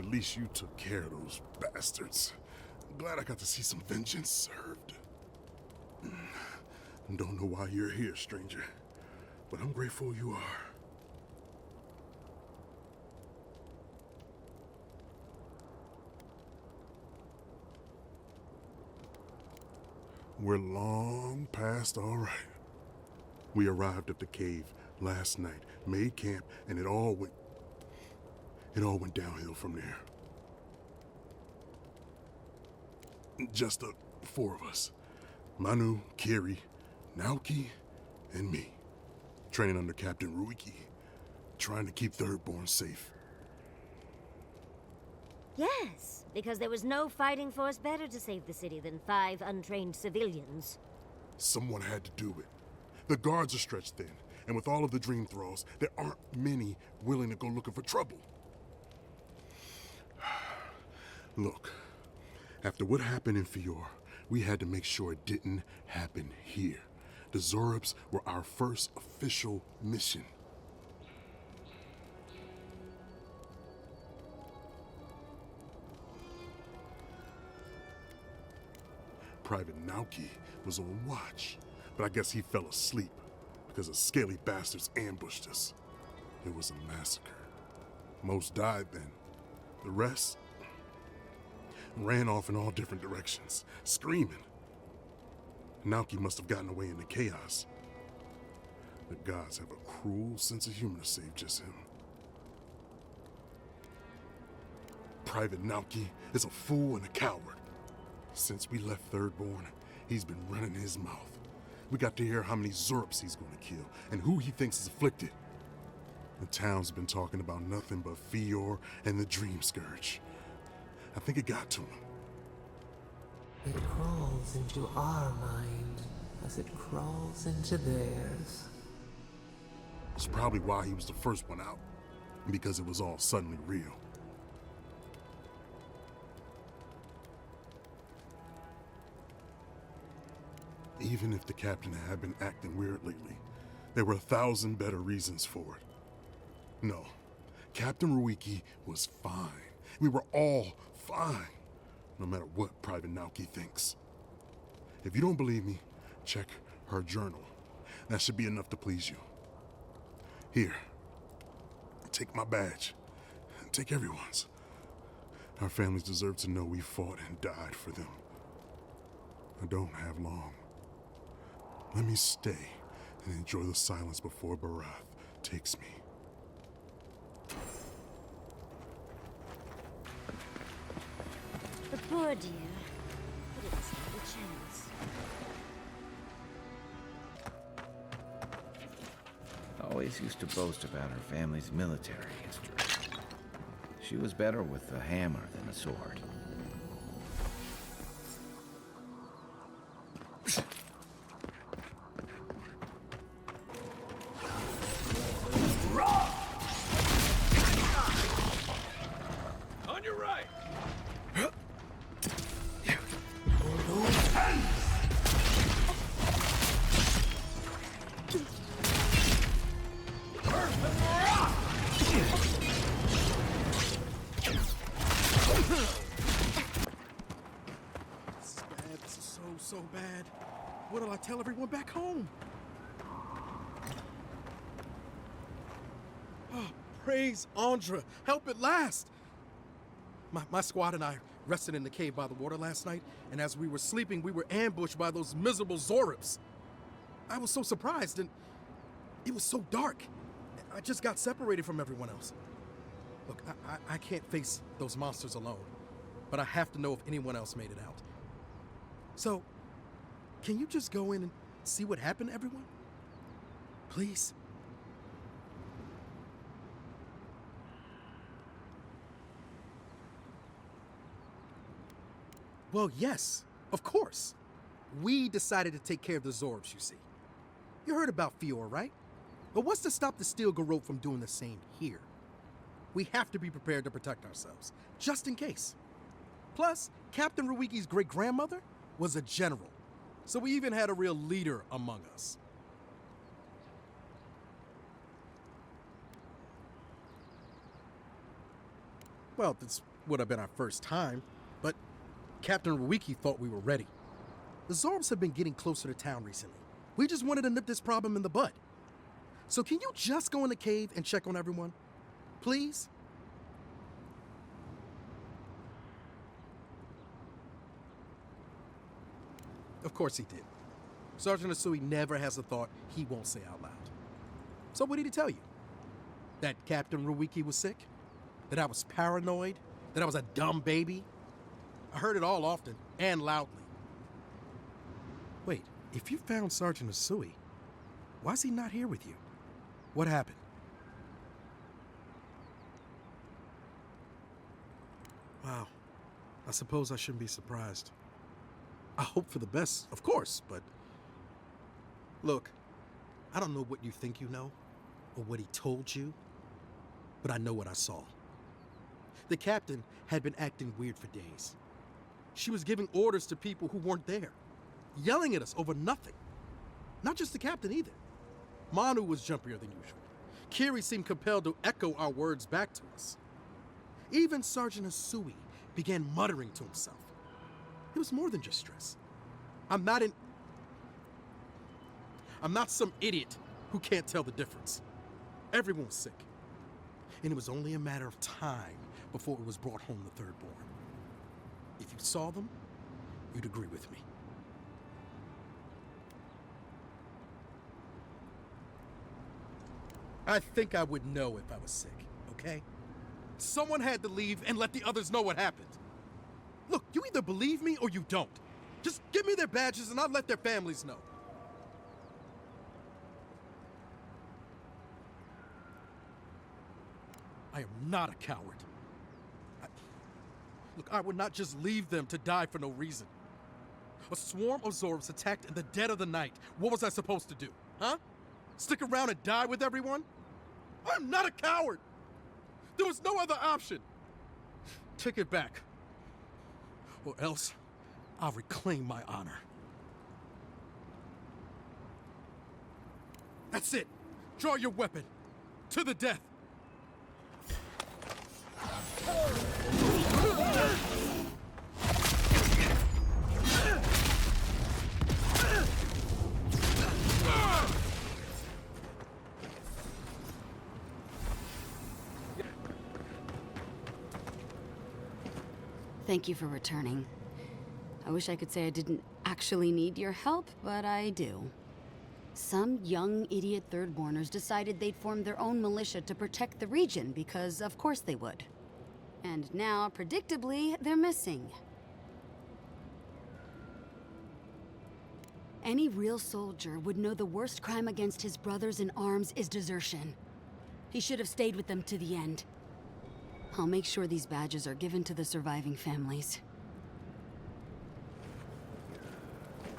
At least you took care of those bastards. I'm glad I got to see some vengeance served. Don't know why you're here, stranger, but I'm grateful you are. We're long past all right. We arrived at the cave last night, made camp, and it all went downhill from there. Just the four of us. Manu, Kiri, Naoki, and me. Training under Captain Ruiki, trying to keep Thirdborn safe. Yes, because there was no fighting force better to save the city than 5 untrained civilians. Someone had to do it. The guards are stretched thin, and with all of the dream thralls, there aren't many willing to go looking for trouble. Look, after what happened in Fior, we had to make sure it didn't happen here. The Xaurips were our first official mission. Private Naoki was on watch, but I guess he fell asleep because the scaly bastards ambushed us. It was a massacre. Most died then. The rest ran off in all different directions, screaming. Naoki must have gotten away in the chaos. The gods have a cruel sense of humor to save just him. Private Naoki is a fool and a coward. Since we left Thirdborn, he's been running his mouth. We got to hear how many Xaurips he's going to kill and who he thinks is afflicted. The town's been talking about nothing but Fior and the Dream Scourge. I think it got to him. It crawls into our mind as it crawls into theirs. It's probably why he was the first one out, because it was all suddenly real. Even if the captain had been acting weird lately, there were 1,000 better reasons for it. No, Captain Ruiki was fine. We were all fine, no matter what Private Naoki thinks. If you don't believe me, check her journal. That should be enough to please you. Here, take my badge. Take everyone's. Our families deserve to know we fought and died for them. I don't have long. Let me stay and enjoy the silence before Barath takes me. The poor dear. But it was not a chance. Always used to boast about her family's military history. She was better with a hammer than a sword. On your right! This is so bad. What'll I tell everyone back home? Oh, praise Andra. Help at last. My squad and I rested in the cave by the water last night, and as we were sleeping, we were ambushed by those miserable Xaurips. I was so surprised, and it was so dark. I just got separated from everyone else. Look, I can't face those monsters alone, but I have to know if anyone else made it out. So, can you just go in and see what happened to everyone? Please? Well, yes, of course. We decided to take care of the Xaurips, you see. You heard about Fior, right? But what's to stop the Steel Xaurip from doing the same here? We have to be prepared to protect ourselves, just in case. Plus, Captain Ruiki's great-grandmother was a general, so we even had a real leader among us. Well, that's would have been our first time, but Captain Ruiki thought we were ready. The Xaurips have been getting closer to town recently. We just wanted to nip this problem in the bud. So can you just go in the cave and check on everyone? Please? Of course he did. Sergeant Asui never has a thought he won't say out loud. So what did he tell you? That Captain Ruiki was sick? That I was paranoid? That I was a dumb baby? I heard it all often and loudly. Wait, if you found Sergeant Asui, why is he not here with you? What happened? Wow. I suppose I shouldn't be surprised. I hope for the best, of course, but... Look, I don't know what you think you know, or what he told you, but I know what I saw. The captain had been acting weird for days. She was giving orders to people who weren't there, yelling at us over nothing. Not just the captain either. Manu was jumpier than usual. Kiri seemed compelled to echo our words back to us. Even Sergeant Asui began muttering to himself. It was more than just stress. I'm not some idiot who can't tell the difference. Everyone was sick. And it was only a matter of time before it was brought home the third born. If you saw them, you'd agree with me. I think I would know if I was sick, okay? Someone had to leave and let the others know what happened. Look, you either believe me or you don't. Just give me their badges and I'll let their families know. I am not a coward. Look, I would not just leave them to die for no reason. A swarm of Xaurips attacked in the dead of the night. What was I supposed to do, huh? Stick around and die with everyone? I'm not a coward! There was no other option. Take it back. Or else, I'll reclaim my honor. That's it. Draw your weapon. To the death. Thank you for returning. I wish I could say I didn't actually need your help, but I do. Some young idiot third-borners decided they'd form their own militia to protect the region because of course they would. And now, predictably, they're missing. Any real soldier would know the worst crime against his brothers in arms is desertion. He should have stayed with them to the end. I'll make sure these badges are given to the surviving families.